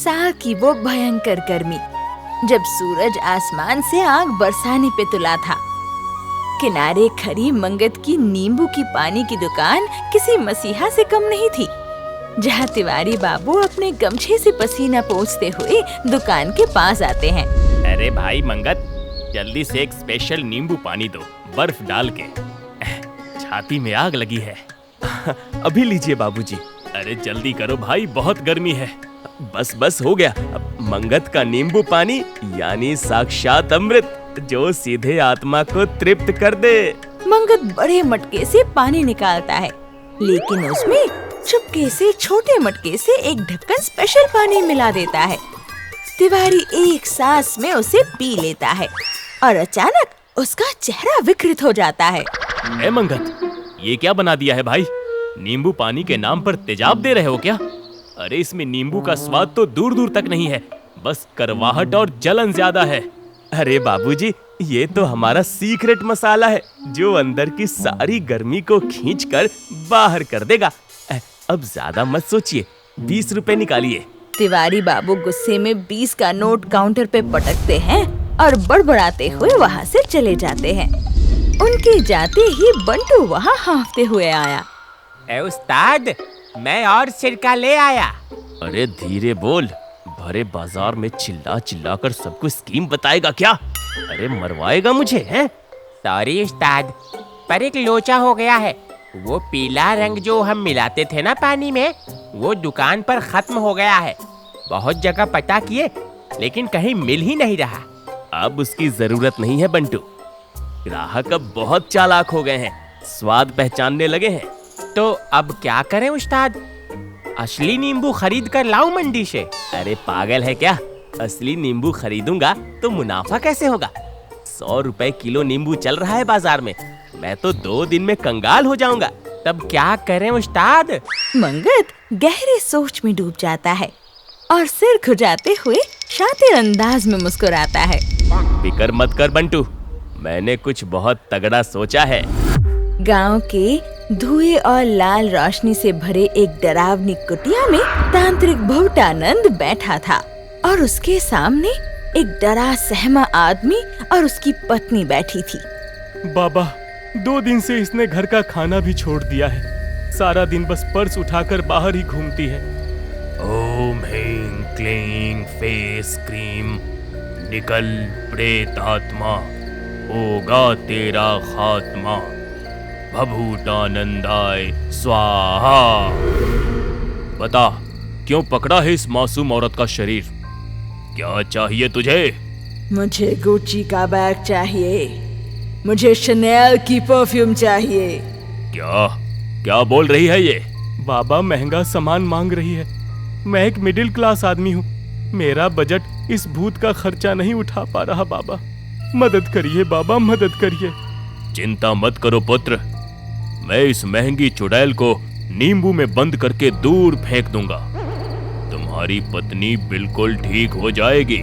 साल की वो भयंकर गर्मी, जब सूरज आसमान से आग बरसाने पे तुला था। किनारे खड़ी मंगत की नींबू की पानी की दुकान किसी मसीहा से कम नहीं थी, जहाँ तिवारी बाबू अपने गमछे से पसीना पोंछते हुए दुकान के पास आते हैं। अरे भाई मंगत, जल्दी से एक स्पेशल नींबू पानी दो, बर्फ डाल के। छाती में आग लगी है। अभी लीजिए बाबूजी। अरे जल्दी करो भाई, बहुत गर्मी है। बस बस हो गया। मंगत का नींबू पानी यानी साक्षात अमृत, जो सीधे आत्मा को तृप्त कर दे। मंगत बड़े मटके से पानी निकालता है, लेकिन उसमें चुपके से छोटे मटके से एक ढक्कन स्पेशल पानी मिला देता है। तिवारी एक सांस में उसे पी लेता है और अचानक उसका चेहरा विकृत हो जाता है। ए मंगत, ये क्या बना दिया है भाई? नींबू पानी के नाम पर तेजाब दे रहे हो क्या? अरे इसमें नींबू का स्वाद तो दूर दूर तक नहीं है, बस करवाहट और जलन ज्यादा है। अरे बाबूजी, ये तो हमारा सीक्रेट मसाला है, जो अंदर की सारी गर्मी को खींचकर बाहर कर देगा। अब ज्यादा मत सोचिए, 20 रुपए निकालिए। तिवारी बाबू गुस्से में 20 का नोट काउंटर पे पटकते हैं और बड़बड़ाते हुए वहाँ से चले जाते हैं। उनके जाते ही बंटू वहाँ हाँफते हुए आया। ए उस्ताद, मैं और सिरका ले आया। अरे धीरे बोल, भरे बाजार में चिल्ला चिल्ला कर सबको स्कीम बताएगा क्या? अरे मरवाएगा मुझे, हैं? सॉरी उस्ताद, पर एक लोचा हो गया है। वो पीला रंग जो हम मिलाते थे ना पानी में, वो दुकान पर खत्म हो गया है। बहुत जगह पता किए, लेकिन कहीं मिल ही नहीं रहा। अब उसकी जरूरत नहीं है बंटू, ग्राहक अब बहुत चालाक हो गए हैं, स्वाद पहचानने लगे हैं। तो अब क्या करें उस्ताद? असली नींबू खरीद कर लाऊं मंडी से? अरे पागल है क्या? असली नींबू खरीदूंगा तो मुनाफा कैसे होगा? 100 रुपए किलो नींबू चल रहा है बाजार में, मैं तो 2 दिन में कंगाल हो जाऊंगा। तब क्या करें उस्ताद? मंगत गहरे सोच में डूब जाता है और सिर खुजाते हुए शातिर अंदाज में मुस्कुराता है। फिक्र मत कर बंटू, मैंने कुछ बहुत तगड़ा सोचा है। गांव के धुएं और लाल रोशनी से भरे एक डरावनी कुटिया में तांत्रिक भुवटानंद बैठा था और उसके सामने एक डरा सहमा आदमी और उसकी पत्नी बैठी थी। बाबा, 2 दिन से इसने घर का खाना भी छोड़ दिया है। सारा दिन बस पर्स उठाकर बाहर ही घूमती है। ओम ह्रीं क्लीं फेस क्रीम, निकल प्रेत आत्मा, होगा तेरा खात्मा, भभूटानंदाय स्वाहा। बता, क्यों पकड़ा है इस मासूम औरत का शरीर? क्या चाहिए तुझे? मुझे गुच्ची का बैग चाहिए, मुझे शनेल की परफ्यूम चाहिए। क्या क्या बोल रही है ये? बाबा महंगा सामान मांग रही है। मैं एक मिडिल क्लास आदमी हूँ, मेरा बजट इस भूत का खर्चा नहीं उठा पा रहा। बाबा मदद करिए, बाबा मदद करिए। चिंता मत करो पुत्र, मैं इस महंगी चुड़ैल को नींबू में बंद करके दूर फेंक दूंगा। तुम्हारी पत्नी बिल्कुल ठीक हो जाएगी।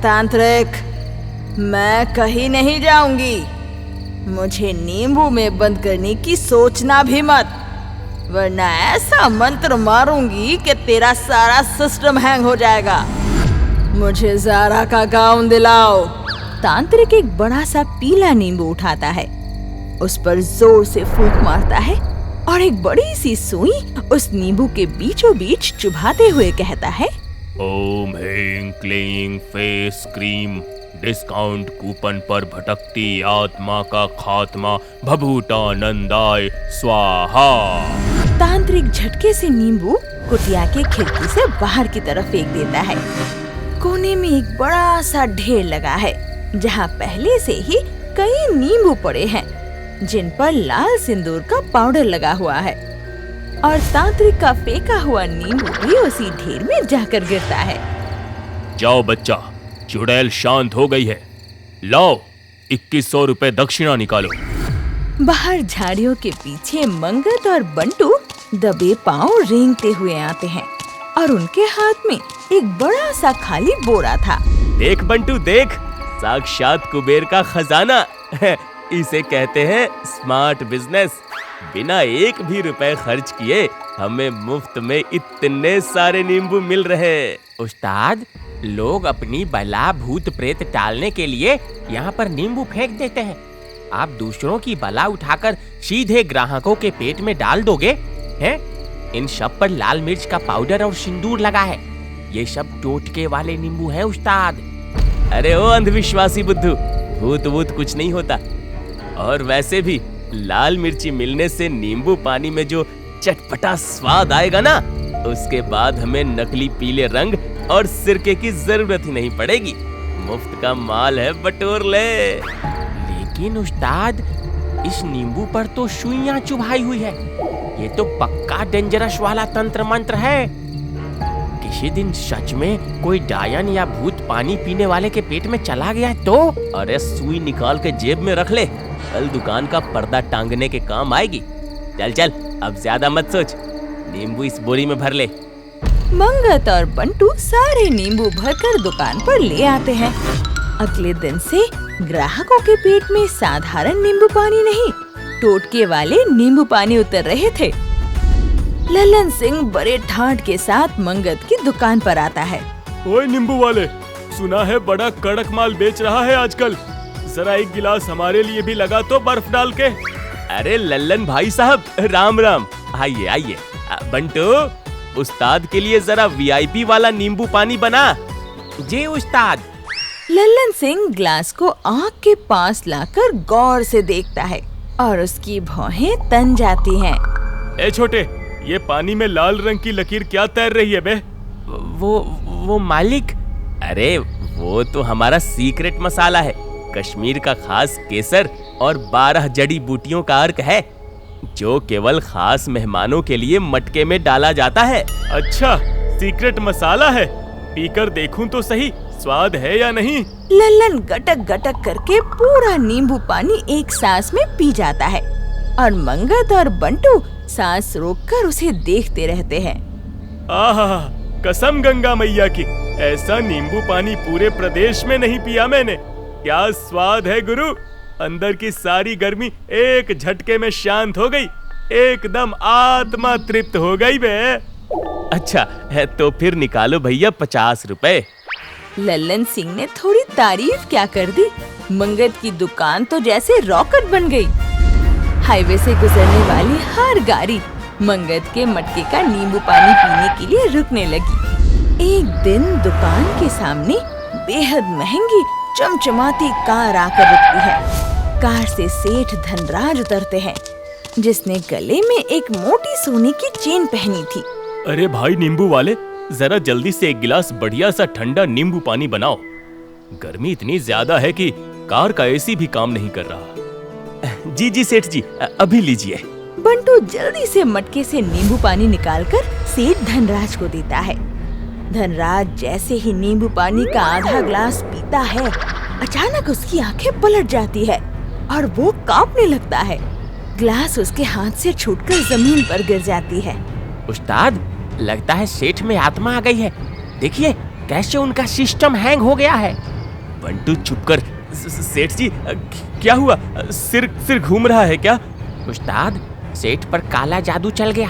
तांत्रिक, मैं कहीं नहीं जाऊंगी। मुझे नींबू में बंद करने की सोचना भी मत, वरना ऐसा मंत्र मारूंगी कि तेरा सारा सिस्टम हैंग हो जाएगा। मुझे ज़ारा का गाउन दिलाओ। तांत्रिक एक बड़ा सा पीला नींबू उठाता है, उस पर जोर से फूंक मारता है और एक बड़ी सी सुई उस नींबू के बीचों बीच चुभाते हुए कहता है, ओम ह्रीं क्लीं फेस क्रीम, डिस्काउंट कूपन पर भटकती आत्मा का खात्मा, भभूटानंदाय स्वाहा। तांत्रिक झटके से नींबू कुटिया के खिड़की से बाहर की तरफ फेंक देता है। कोने में एक बड़ा सा ढेर लगा है, जहाँ पहले से ही कई नींबू पड़े हैं, जिन पर लाल सिंदूर का पाउडर लगा हुआ है, और तांत्रिक का फेंका हुआ नींबू भी उसी ढेर में जाकर गिरता है। जाओ बच्चा, चुड़ैल शांत हो गई है, लाओ 2100 रुपए दक्षिणा निकालो। बाहर झाड़ियों के पीछे मंगत और बंटू दबे पांव रेंगते हुए आते हैं और उनके हाथ में एक बड़ा सा खाली बोरा था। देख बंटू देख, साक्षात कुबेर का खजाना। इसे कहते हैं स्मार्ट बिजनेस। बिना एक भी रुपए खर्च किए हमें मुफ्त में इतने सारे नींबू मिल रहे। उस्ताद, लोग अपनी बला भूत प्रेत टालने के लिए यहाँ पर नींबू फेंक देते हैं। आप दूसरों की बला उठाकर सीधे ग्राहकों के पेट में डाल दोगे हैं? इन सब पर लाल मिर्च का पाउडर और सिंदूर लगा है। ये सब टोटके वाले नींबू है उस्ताद। अरे ओ अंधविश्वासी बुद्धू, भूत वूत कुछ नहीं होता। और वैसे भी लाल मिर्ची मिलने से नींबू पानी में जो चटपटा स्वाद आएगा ना, उसके बाद हमें नकली पीले रंग और सिरके की जरूरत ही नहीं पड़ेगी। मुफ्त का माल है, बटोर ले। लेकिन उस्ताद, इस नींबू पर तो सुइयां चुभाई हुई है। ये तो पक्का डेंजरस वाला तंत्र मंत्र है। किसी दिन सच में कोई डायन या भूत पानी पीने वाले के पेट में चला गया तो? अरे सुई निकाल के जेब में रख ले, कल दुकान का पर्दा टांगने के काम आएगी। चल चल, अब ज्यादा मत सोच, नींबू इस बोरी में भर ले। मंगत और बंटू सारे नींबू भरकर दुकान पर ले आते हैं। अगले दिन से ग्राहकों के पेट में साधारण नींबू पानी नहीं, टोटके वाले नींबू पानी उतर रहे थे। ललन सिंह बड़े ठाट के साथ मंगत की दुकान पर आता है। ओए नींबू वाले, सुना है बड़ा कड़क माल बेच रहा है आजकल। जरा एक गिलास हमारे लिए भी लगा तो, बर्फ डाल के। अरे लल्लन भाई साहब, राम राम। आइए आइए। बंटू, उस्ताद के लिए जरा वीआईपी वाला नींबू पानी बना। जी उस्ताद। लल्लन सिंह ग्लास को आँख के पास लाकर गौर से देखता है और उसकी भौहें तन जाती हैं। ए छोटे, ये पानी में लाल रंग की लकीर क्या तैर रही है बे? वो मालिक। अरे वो तो हमारा सीक्रेट मसाला है, कश्मीर का खास केसर और 12 जड़ी बूटियों का अर्क है, जो केवल खास मेहमानों के लिए मटके में डाला जाता है। अच्छा, सीक्रेट मसाला है। पीकर देखूं तो सही, स्वाद है या नहीं? लल्लन गटक गटक करके पूरा नींबू पानी एक सांस में पी जाता है और मंगत और बंटू सांस रोककर उसे देखते रहते हैं। आहा, कसम गंगा मैया की, ऐसा नींबू पानी पूरे प्रदेश में नहीं पिया मैंने। क्या स्वाद है गुरु, अंदर की सारी गर्मी एक झटके में शांत हो गई, एकदम आत्मा तृप्त हो गई बे। अच्छा है तो फिर निकालो भैया 50 रुपए। लल्लन सिंह ने थोड़ी तारीफ क्या कर दी, मंगत की दुकान तो जैसे रॉकेट बन गई। हाईवे से गुजरने वाली हर गाड़ी मंगत के मटके का नींबू पानी पीने के लिए रुकने लगी। एक दिन दुकान के सामने बेहद महंगी चमचमाती कार आकर रुकती है। कार से सेठ धनराज उतरते हैं, जिसने गले में एक मोटी सोने की चेन पहनी थी। अरे भाई नींबू वाले, जरा जल्दी से एक गिलास बढ़िया सा ठंडा नींबू पानी बनाओ। गर्मी इतनी ज्यादा है कि कार का एसी भी काम नहीं कर रहा। जी जी सेठ जी, अभी लीजिए। बंटू जल्दी से मटके से नींबू पानी निकालकर सेठ धनराज को देता है। धनराज जैसे ही नींबू पानी का आधा ग्लास पीता है, अचानक उसकी आंखें पलट जाती है और वो कांपने लगता है। ग्लास उसके हाथ से छूटकर जमीन पर गिर जाती है। उस्ताद, लगता है सेठ में आत्मा आ गई है। देखिए कैसे उनका सिस्टम हैंग हो गया है। बंटू चुप कर। सेठ जी, क्या हुआ? सिर घूम रहा है क्या? उस्ताद, सेठ पर काला जादू चल गया।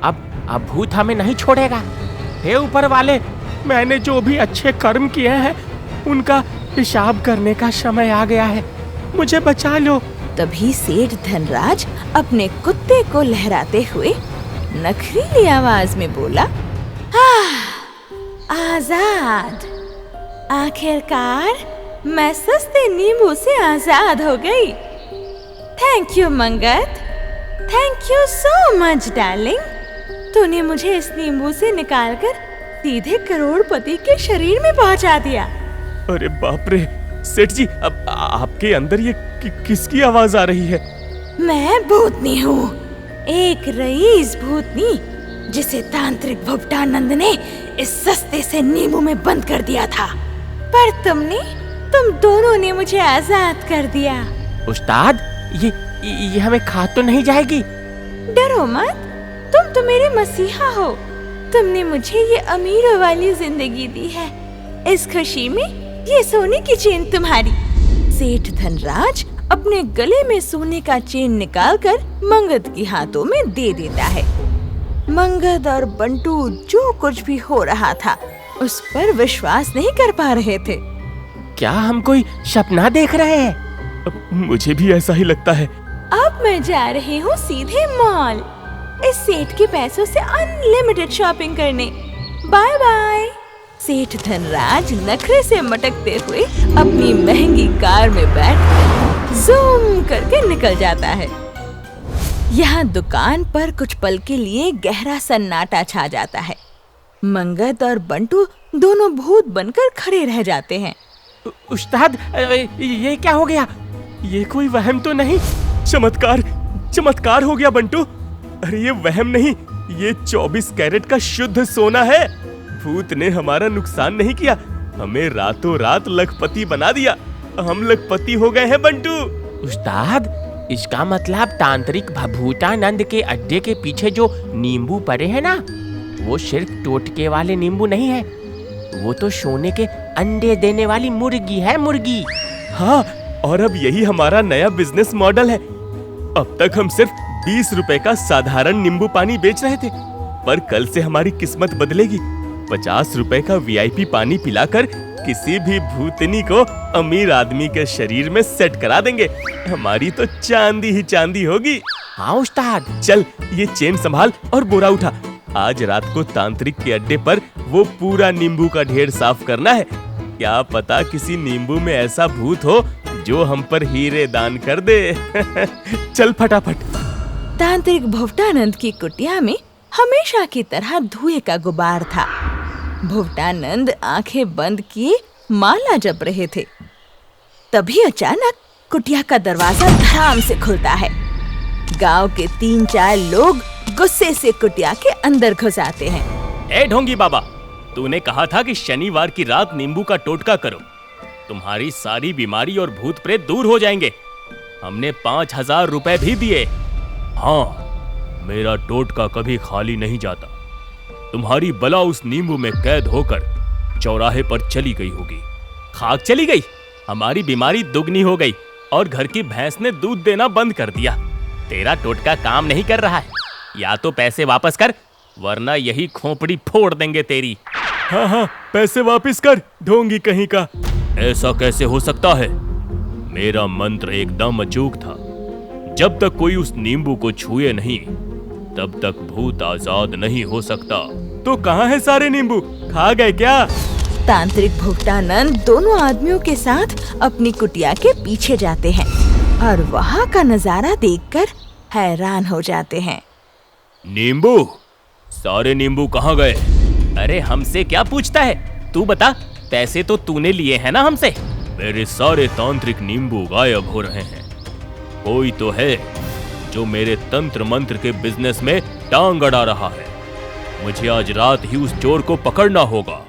अब भूत हमें नहीं छोड़ेगा। हे ऊपर वाले, मैंने जो भी अच्छे कर्म किए हैं उनका हिसाब करने का समय आ गया है, मुझे बचा लो। तभी सेठ धनराज अपने कुत्ते को लहराते हुए नखरीली आवाज में बोला, आजाद। आखिरकार मैं सस्ते नींबू से आजाद हो गई। Thank you Mangat, thank you so much darling. तूने मुझे इस नींबू से निकालकर सीधे करोड़पति के शरीर में पहुंचा दिया। अरे बाप रे सेठ जी, अब आपके अंदर ये किसकी आवाज आ रही है? मैं भूतनी हूँ, एक रईस भूतनी, जिसे तांत्रिक भुपटानंद ने इस सस्ते से नींबू में बंद कर दिया था, पर तुम दोनों ने मुझे आजाद कर दिया। उस्ताद, ये हमें खा तो नहीं जाएगी? डरो मत, तुम तो मेरे मसीहा हो। तुमने मुझे ये अमीरों वाली जिंदगी दी है, इस खुशी में ये सोने की चेन तुम्हारी। सेठ धनराज अपने गले में सोने का चेन निकालकर मंगत के हाथों में दे देता है। मंगत और बंटू जो कुछ भी हो रहा था उस पर विश्वास नहीं कर पा रहे थे। क्या हम कोई सपना देख रहे हैं? मुझे भी ऐसा ही लगता है। अब मैं जा रही हूँ सीधे मॉल, इस सेठ के पैसों से अनलिमिटेड शॉपिंग करने। Bye bye. सेठ धनराज नखरे से मटकते हुए अपनी महंगी कार में बैठ ज़ूम करके निकल जाता है। यहाँ दुकान पर कुछ पल के लिए गहरा सन्नाटा छा जाता है। मंगत और बंटू दोनों भूत बनकर खड़े रह जाते हैं। उस्ताद, ये क्या हो गया? ये कोई वहम तो नहीं? चमत्कार, चमत्कार हो गया बंटू। अरे ये वहम नहीं, ये 24 कैरेट का शुद्ध सोना है। भूत ने हमारा नुकसान नहीं किया, हमें रातों रात लखपति बना दिया। हम लखपति हो गए हैं बंटू। उस्ताद, इसका मतलब तांत्रिक भभूतानंद के अड्डे के पीछे जो नींबू पड़े हैं ना, वो सिर्फ टोटके वाले नींबू नहीं है, वो तो सोने के अंडे देने वाली मुर्गी है, मुर्गी। हाँ, और अब यही हमारा नया बिजनेस मॉडल है। अब तक हम सिर्फ 20 रुपए का साधारण नींबू पानी बेच रहे थे, पर कल से हमारी किस्मत बदलेगी। 50 रुपए का VIP पानी पिलाकर किसी भी भूतनी को अमीर आदमी के शरीर में सेट करा देंगे। हमारी तो चांदी ही चांदी होगी। हाँ उस्ताद। चल ये चेन संभाल और बोरा उठा। आज रात को तांत्रिक के अड्डे पर वो पूरा नींबू का ढेर साफ करना है। क्या पता किसी नींबू में ऐसा भूत हो जो हम पर हीरे दान कर दे। चल फटाफट। तांत्रिक भुवटानंद की कुटिया में हमेशा की तरह धुएं का गुबार था। भुवटानंद आंखें बंद किए माला जप रहे थे। तभी अचानक कुटिया का दरवाजा धड़ाम से खुलता है। गांव के 3-4 लोग गुस्से से कुटिया के अंदर घुस आते हैं। ए ढोंगी बाबा, तूने कहा था कि शनिवार की रात नींबू का टोटका करो, तुम्हारी सारी बीमारी और भूत प्रेत दूर हो जाएंगे। हमने 5000 रुपए भी दिए। हाँ, मेरा टोटका कभी खाली नहीं जाता। तुम्हारी बला उस नींबू में कैद होकर चौराहे पर चली गई होगी। खाक चली गई, हमारी बीमारी दुगनी हो गई और घर की भैंस ने दूध देना बंद कर दिया। तेरा टोटका काम नहीं कर रहा है, या तो पैसे वापस कर, वरना यही खोपड़ी फोड़ देंगे तेरी। हाँ, पैसे वापस कर, ढोंगी कहीं का। ऐसा कैसे हो सकता है? मेरा मंत्र एकदम अचूक था। जब तक कोई उस नींबू को छुए नहीं, तब तक भूत आजाद नहीं हो सकता। तो कहाँ है सारे नींबू? खा गए क्या? तांत्रिक भुवटानंद दोनों आदमियों के साथ अपनी कुटिया के पीछे जाते हैं और वहाँ का नजारा देखकर हैरान हो जाते हैं। नींबू? सारे नींबू कहाँ गए? अरे हमसे क्या पूछता है, तू बता। पैसे तो तूने लिए हैं ना हमसे। मेरे सारे तांत्रिक नींबू गायब हो रहे हैं। कोई तो है जो मेरे तंत्र मंत्र के बिजनेस में टांग अड़ा रहा है। मुझे आज रात ही उस चोर को पकड़ना होगा।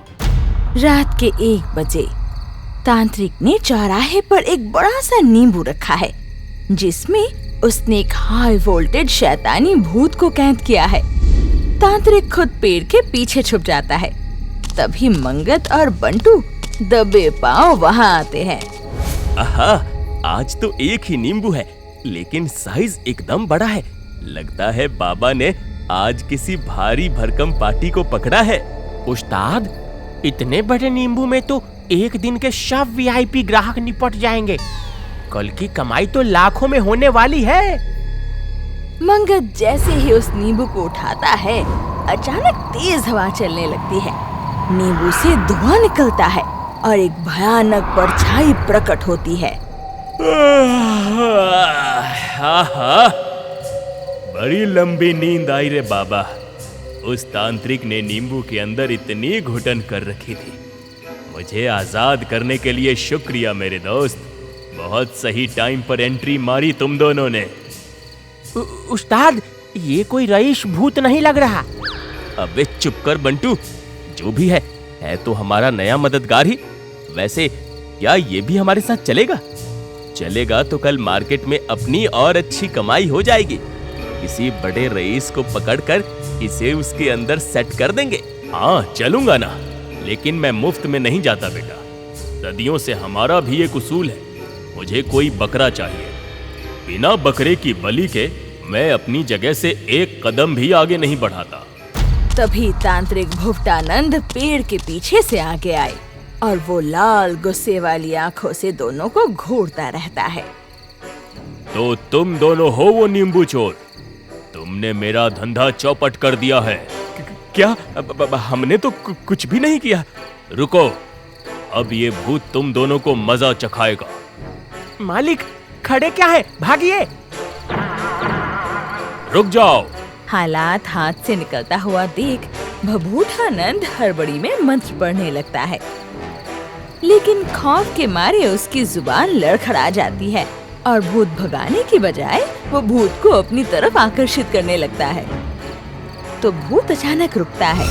रात के 1 बजे तांत्रिक ने चौराहे पर एक बड़ा सा नींबू रखा है, जिसमें उसने एक हाई वोल्टेज शैतानी भूत को कैद किया है। तांत्रिक खुद पेड़ के पीछे छुप जाता है। तभी मंगत और बंटू दबे पांव वहां आते हैं। आहा, आज तो एक ही नींबू है, लेकिन साइज एकदम बड़ा है। लगता है बाबा ने आज किसी भारी भरकम पार्टी को पकड़ा है। उस्ताद, इतने बड़े नींबू में तो एक दिन के सब VIP ग्राहक निपट जाएंगे। कल की कमाई तो लाखों में होने वाली है। मंगत जैसे ही उस नींबू को उठाता है, अचानक तेज हवा चलने लगती है। नींबू से धुआं निकलता है और एक भयानक परछाई प्रकट होती है। बड़ी लंबी नींद आई रे बाबा। उस तांत्रिक ने नींबू के अंदर इतनी घुटन कर रखी थी। मुझे आजाद करने के लिए शुक्रिया मेरे दोस्त। बहुत सही टाइम पर एंट्री मारी तुम दोनों ने। उस्ताद, ये कोई रईस भूत नहीं लग रहा। अबे चुप कर बंटू। जो भी है तो हमारा नया मददगार ही। वैसे क्या ये भी हमारे साथ चलेगा? चलेगा तो कल मार्केट में अपनी और अच्छी कमाई हो जाएगी। किसी बड़े रईस को पकड़कर इसे उसके अंदर सेट कर देंगे। हाँ, चलूंगा ना, लेकिन मैं मुफ्त में नहीं जाता बेटा। सदियों से हमारा भी एक उसूल है, मुझे कोई बकरा चाहिए। बिना बकरे की बलि के मैं अपनी जगह से एक कदम भी आगे नहीं बढ़ाता। तभी तांत्रिक भुवटानंद पेड़ के पीछे से आगे आए और वो लाल गुस्से वाली आंखों से दोनों को घूरता रहता है। तो तुम दोनों हो वो नींबू चोर, तुमने मेरा धंधा चौपट कर दिया है। क्या? हमने तो कुछ भी नहीं किया। रुको, अब ये भूत तुम दोनों को मजा चखाएगा। मालिक, खड़े क्या है, भागिए। रुक जाओ। हालात हाथ से निकलता हुआ देख भभूठानंद हड़बड़ी में मंत्र पढ़ने लगता है, लेकिन खौफ के मारे उसकी जुबान लड़खड़ा जाती है और भूत भगाने की बजाय वो भूत को अपनी तरफ आकर्षित करने लगता है। तो भूत अचानक रुकता है,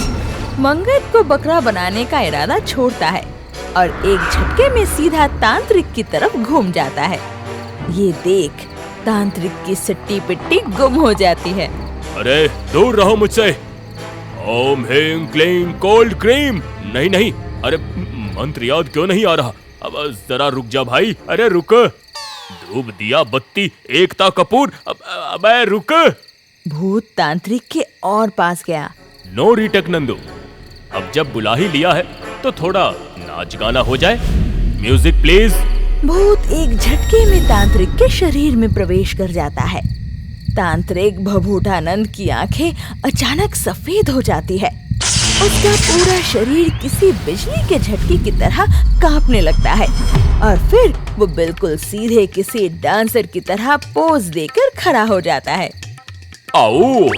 मंगत को बकरा बनाने का इरादा छोड़ता है और एक झटके में सीधा तांत्रिक की तरफ घूम जाता है। ये देख तांत्रिक की सट्टी पिट्टी गुम हो जाती है। अरे दूर रहो मुझसे। ओम ह्रीं क्लीं कोल्ड क्रीम। नहीं नहीं, अरे मंत्र याद क्यों नहीं आ रहा? अब जरा रुक जा भाई। अरे रुक। धूप दिया बत्ती एकता कपूर। अबे रुक। भूत तांत्रिक के और पास गया। नो रीटेक नंदू, अब जब बुला ही लिया है तो थोड़ा नाच गाना हो जाए। Music please. भूत एक झटके में तांत्रिक के शरीर में प्रवेश कर जाता है। तांत्रिक भभूठानंद की आंखें अचानक सफेद हो जाती है। उसका पूरा शरीर किसी बिजली के झटके की तरह कांपने लगता है और फिर वो बिल्कुल सीधे किसी डांसर की तरह पोज देकर खड़ा हो जाता है। आओ,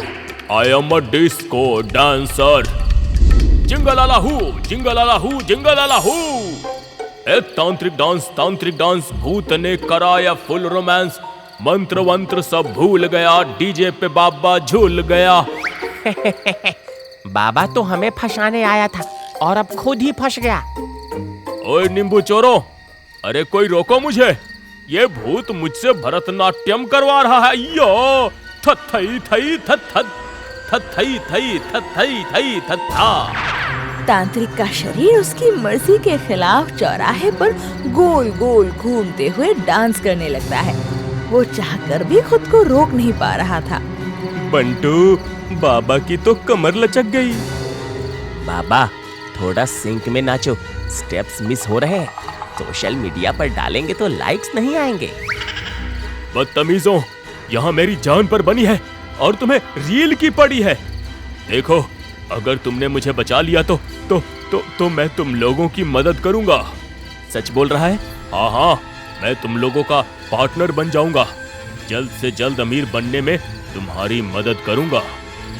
I am a disco dancer. जिंगलालाहू, जिंगलालाहू, जिंगलालाहू। एक तांत्रिक डांस भूत ने कराया फुल रोमांस। मंत्र वंत्र सब भूल गया, डीजे पे बाबा झूल गया। बाबा तो हमें फंसाने आया था और अब खुद ही फंस गया। ओए नींबू चोरों, अरे कोई रोको मुझे। ये भूत मुझसे भरतनाट्यम करवा रहा है। यो थई थई थई थई थई थथा। तांत्रिक का शरीर उसकी मर्जी के खिलाफ चौराहे पर गोल गोल घूमते हुए डांस करने लगता है। वो चाहकर भी खुद को रोक नहीं पा रहा था। बंटू, बाबा की तो कमर लचक गई। बाबा, थोड़ा सिंक में नाचो, स्टेप्स मिस हो रहे हैं। सोशल मीडिया पर डालेंगे तो लाइक्स नहीं आएंगे। बदतमीजों, यहाँ मेरी जान पर बनी है और तुम्हें रील की पड़ी है। देखो, अगर तुमने मुझे बचा लिया तो मैं तुम लोगों की मदद करूंगा। सच बोल रहा है? हाँ हाँ, मैं तुम लोगों का पार्टनर बन जाऊंगा। जल्द से जल्द अमीर बनने में तुम्हारी मदद करूंगा।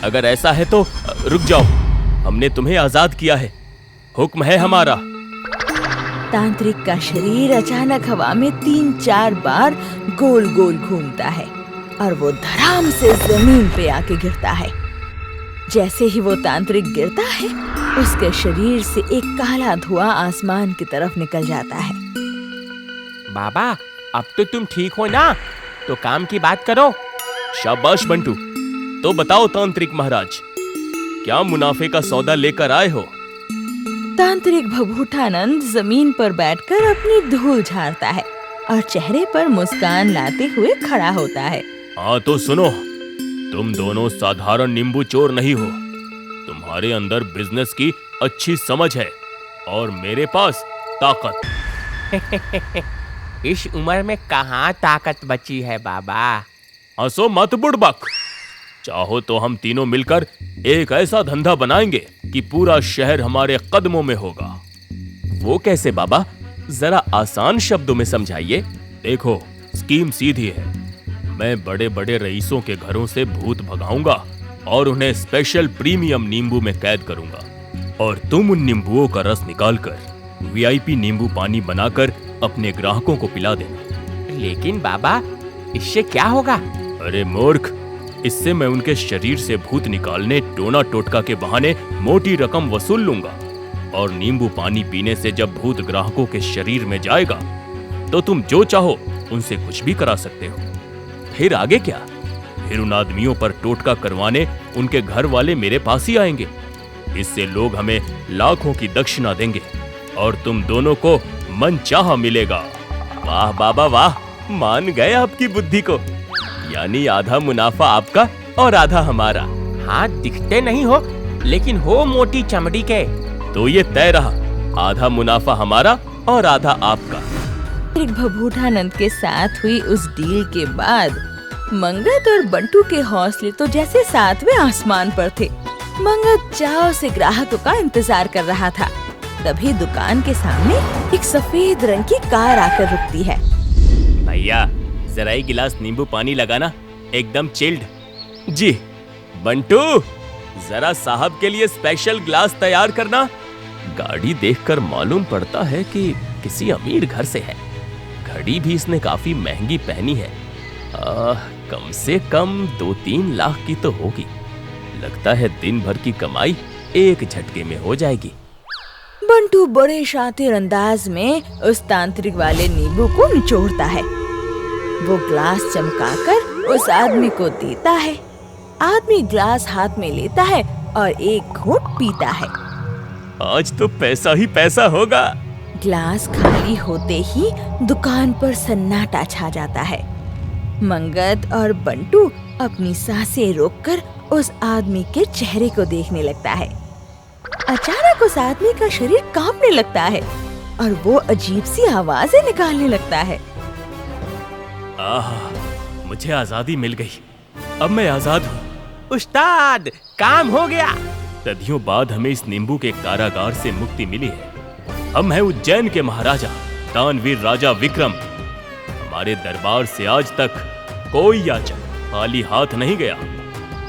अगर ऐसा है तो रुक जाओ, हमने तुम्हें आजाद किया है, हुक्म है हमारा। तांत्रिक का शरीर अचानक हवा में 3-4 बार गोल गोल घूमता है और वो धड़ाम से जमीन पे आके गिरता है। जैसे ही वो तांत्रिक गिरता है, उसके शरीर से एक काला धुआं आसमान की तरफ निकल जाता है। बाबा, अब तो तुम ठीक हो ना? तो काम की बात करो। शाबाश बंटू। तो बताओ तांत्रिक महाराज, क्या मुनाफे का सौदा लेकर आए हो? तांत्रिक भभूठानंद जमीन पर बैठकर अपनी धूल झाड़ता है और चेहरे पर मुस्कान लाते हुए खड़ा होता है। हाँ तो सुनो, तुम दोनों साधारण नींबू चोर नहीं हो। तुम्हारे अंदर बिजनेस की अच्छी समझ है और मेरे पास ताकत। इस उम्र में कहाँ ताकत बची है बाबा? हंसो मत बुड़बक। चाहो तो हम तीनों मिलकर एक ऐसा धंधा बनाएंगे कि पूरा शहर हमारे कदमों में होगा। वो कैसे बाबा? जरा आसान शब्दों में समझाइए। देखो, स्कीम सीधी है। मैं बड़े बड़े रईसों के घरों से भूत भगाऊंगा और उन्हें स्पेशल प्रीमियम नींबू में कैद करूंगा और तुम उन नींबुओं का रस निकालकर वीआईपी नींबू पानी बनाकर अपने ग्राहकों को पिला देना। लेकिन बाबा, इससे क्या होगा? अरे मूर्ख, इससे मैं उनके शरीर से भूत निकालने टोना टोटका के बहाने मोटी रकम वसूल लूंगा और नींबू पानी पीने से जब भूत ग्राहकों के शरीर में जाएगा तो तुम जो चाहो उनसे कुछ भी करा सकते हो। फिर आगे क्या? फिर उन आदमियों पर टोटका करवाने उनके घर वाले मेरे पास ही आएंगे। इससे लोग हमें लाखों की दक्षिणा देंगे और तुम दोनों को मनचाहा मिलेगा। वाह बाबा वाह, मान गए आपकी बुद्धि को। यानी आधा मुनाफा आपका और आधा हमारा। हाँ, दिखते नहीं हो लेकिन हो मोटी चमड़ी के। तो ये तय रहा, आधा मुनाफा हमारा और आधा आपका। तांत्रिक भभूटानंद के साथ हुई उस डील के बाद मंगत और बंटू के हौसले तो जैसे सातवें आसमान पर थे। मंगत चाव से ग्राहकों का इंतजार कर रहा था। तभी दुकान के सामने एक सफेद रंग की कार आकर रुकती है। भैया जरा एक गिलास नींबू पानी लगाना, एकदम चिल्ड। जी। बंटू जरा साहब के लिए स्पेशल ग्लास तैयार करना। गाड़ी देखकर मालूम पड़ता है कि किसी अमीर घर से है। घड़ी भी इसने काफी महंगी पहनी है। कम से कम 2-3 लाख की तो होगी। लगता है दिन भर की कमाई एक झटके में हो जाएगी। बंटू बड़े शातिर अंदाज में उस तांत्रिक वाले नींबू को निचोड़ता है। वो ग्लास चमकाकर उस आदमी को देता है। आदमी ग्लास हाथ में लेता है और एक घूंट पीता है। आज तो पैसा ही पैसा होगा। ग्लास खाली होते ही दुकान पर सन्नाटा छा जाता है। मंगत और बंटू अपनी सांसें रोककर उस आदमी के चेहरे को देखने लगता है। अचानक उस आदमी का शरीर कांपने लगता है और वो अजीब सी आवाजें निकालने लगता है। मुझे आजादी मिल गई। अब मैं आजाद हूँ। उस्ताद, काम हो गया। सदियों बाद हमें इस नींबू के कारागार से मुक्ति मिली है। हम हैं उज्जैन के महाराजा दानवीर राजा विक्रम। हमारे दरबार से आज तक कोई याचक खाली हाथ नहीं गया।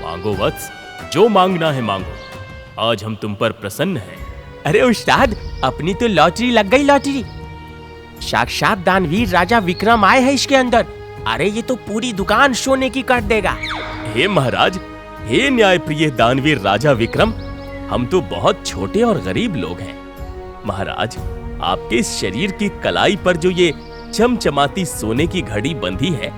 मांगो वत्स, जो मांगना है मांगो। आज हम तुम पर प्रसन्न हैं। अरे उस्ताद, अपनी तो लॉटरी लग गई, लॉटरी। साक्षात दानवीर राजा विक्रम आए हैं इसके अंदर। अरे ये तो पूरी दुकान सोने की कर देगा। हे महाराज, हे न्याय प्रिय दानवीर राजा विक्रम, हम तो बहुत छोटे और गरीब लोग हैं। महाराज, आपके इस शरीर की कलाई पर जो ये चमचमाती सोने की घड़ी बंधी है,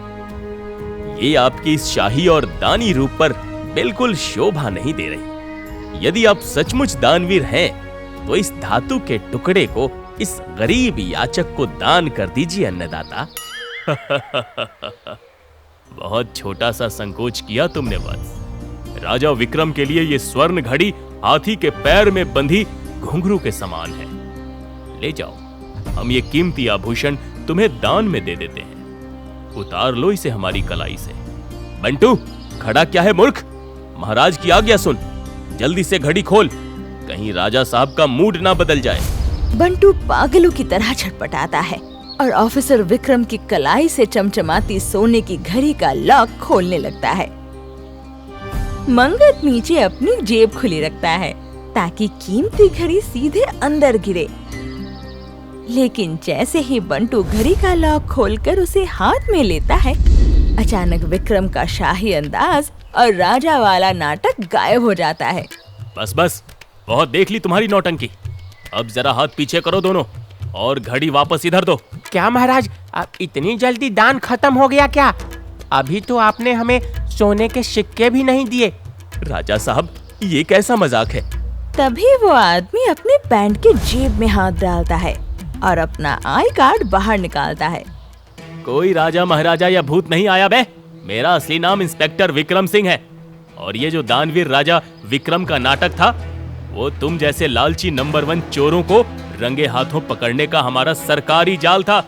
ये आपकी इस शाही और दानी रूप पर बिल्कुल शोभा नहीं दे रही। यदि आप सचमुच दानवीर हैं, तो इस धातु के टुकड़े को इस गरीब याचक को दान कर दीजिए अन्नदाता। बहुत छोटा सा संकोच किया तुमने वत्स। राजा विक्रम के लिए ये स्वर्ण घड़ी हाथी के पैर में बंधी घुंघरू के समान है। ले जाओ, हम ये कीमती आभूषण तुम्हें दान में दे देते हैं। उतार लो इसे हमारी कलाई से। बंटू, खड़ा क्या है मूर्ख? महाराज की आज्ञा सुन। जल्दी से घड़ी खोल, कहीं राजा साहब का मूड ना बदल जाए। बंटू पागलों की तरह छटपटाता है और ऑफिसर विक्रम की कलाई से चमचमाती सोने की घड़ी का लॉक खोलने लगता है। मंगत नीचे अपनी जेब खुली रखता है ताकि कीमती घड़ी सीधे अंदर गिरे। लेकिन जैसे ही बंटू घड़ी का लॉक खोलकर उसे हाथ में लेता है, अचानक विक्रम का शाही अंदाज और राजा वाला नाटक गायब हो जाता है। बस बस, बहुत देख ली तुम्हारी नौटंकी। अब जरा हाथ पीछे करो दोनों और घड़ी वापस इधर दो। क्या महाराज, अब इतनी जल्दी दान खत्म हो गया क्या? अभी तो आपने हमें सोने के सिक्के भी नहीं दिए। राजा साहब, ये कैसा मजाक है? तभी वो आदमी अपने पैंट के जेब में हाथ डालता है और अपना आई कार्ड बाहर निकालता है। कोई राजा महाराजा या भूत नहीं आया बे। मेरा असली नाम इंस्पेक्टर विक्रम सिंह है और ये जो दानवीर राजा विक्रम का नाटक था, वो तुम जैसे लालची नंबर 1 चोरों को रंगे हाथों पकड़ने का हमारा सरकारी जाल था।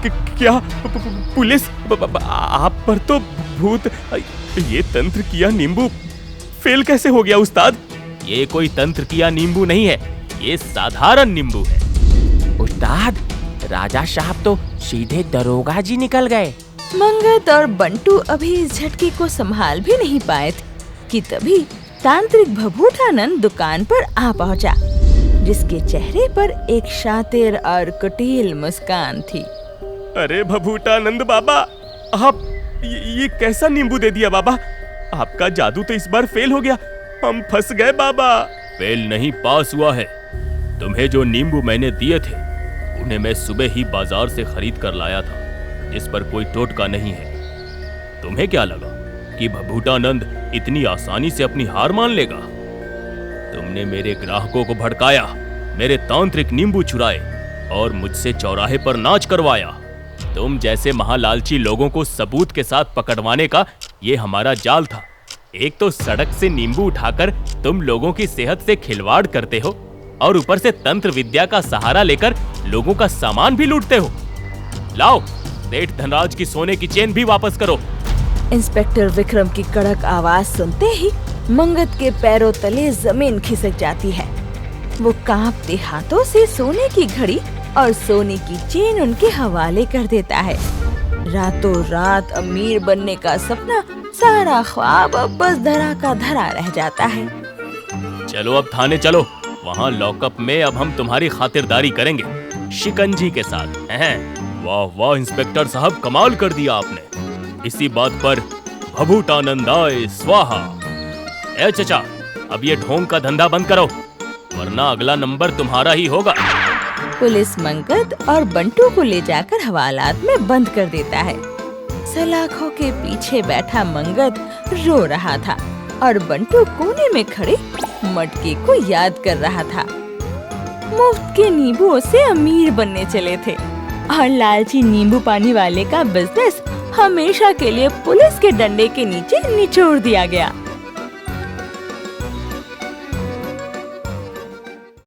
क्या पुलिस? आप पर तो भूत। ये तंत्र किया नींबू फेल कैसे हो गया उस्ताद? ये कोई तंत्र किया नींबू नहीं है, ये साधारण नींबू है। उस्ताद, राजा साहब तो सीधे दरोगा जी निकल गए। मंगत और बंटू अभी इस झटके को संभाल भी नहीं पाए थे कि तभी तांत्रिक भभूटानंद दुकान पर आ पहुंचा, जिसके चेहरे पर एक शातिर और कुटिल मुस्कान थी। अरे भभूटानंद बाबा, आप ये कैसा नींबू दे दिया बाबा? आपका जादू तो इस बार फेल हो गया। हम फंस गए बाबा। फेल नहीं, पास हुआ है। तुम्हें जो नींबू मैंने दिए थे, उन्हें मैं सुबह ही बाजार से खरीद कर लाया था, जिस पर कोई टोटका नहीं है। तुम्हें क्या लगा कि भभूटानंद इतनी आसानी से अपनी हार मान लेगा? तुमने मेरे ग्राहकों को भड़काया, मेरे तांत्रिक नींबू चुराए और मुझसे चौराहे पर नाच करवाया। तुम जैसे महालालची लोगों को सबूत के साथ पकड़वाने का ये हमारा जाल था। एक तो सड़क से नींबू उठाकर तुम लोगों की सेहत से खिलवाड़ करते हो और ऊपर से तंत्र विद्या का सहारा लेकर लोगों का सामान भी लूटते हो। लाओ, सेठ धनराज की सोने की चेन भी वापस करो। इंस्पेक्टर विक्रम की कड़क आवाज सुनते ही मंगत के पैरों तले जमीन खिसक जाती है। वो कांपते हाथों से सोने की घड़ी और सोने की चेन उनके हवाले कर देता है। रातों रात अमीर बनने का सपना, सारा ख्वाब अब बस धरा का धरा रह जाता है। चलो अब थाने चलो, वहाँ लॉकअप में अब हम तुम्हारी खातिरदारी करेंगे, शिकंजी के साथ। वाह वाह इंस्पेक्टर साहब, कमाल कर दिया आपने। इसी बात पर भभूटानंदाय स्वाहा। ए चचा, अब ये ढोंग का धंधा बंद करो, वरना अगला नंबर तुम्हारा ही होगा। पुलिस मंगत और बंटू को ले जाकर हवालात में बंद कर देता है। सलाखों के पीछे बैठा मंगत रो रहा था और बंटू कोने में खड़े मटके को याद कर रहा था। मुफ्त के नींबुओं से अमीर बनने चले थे और लालची नींबू पानी वाले का बिजनेस हमेशा के लिए पुलिस के डंडे के नीचे निचोड़ दिया गया।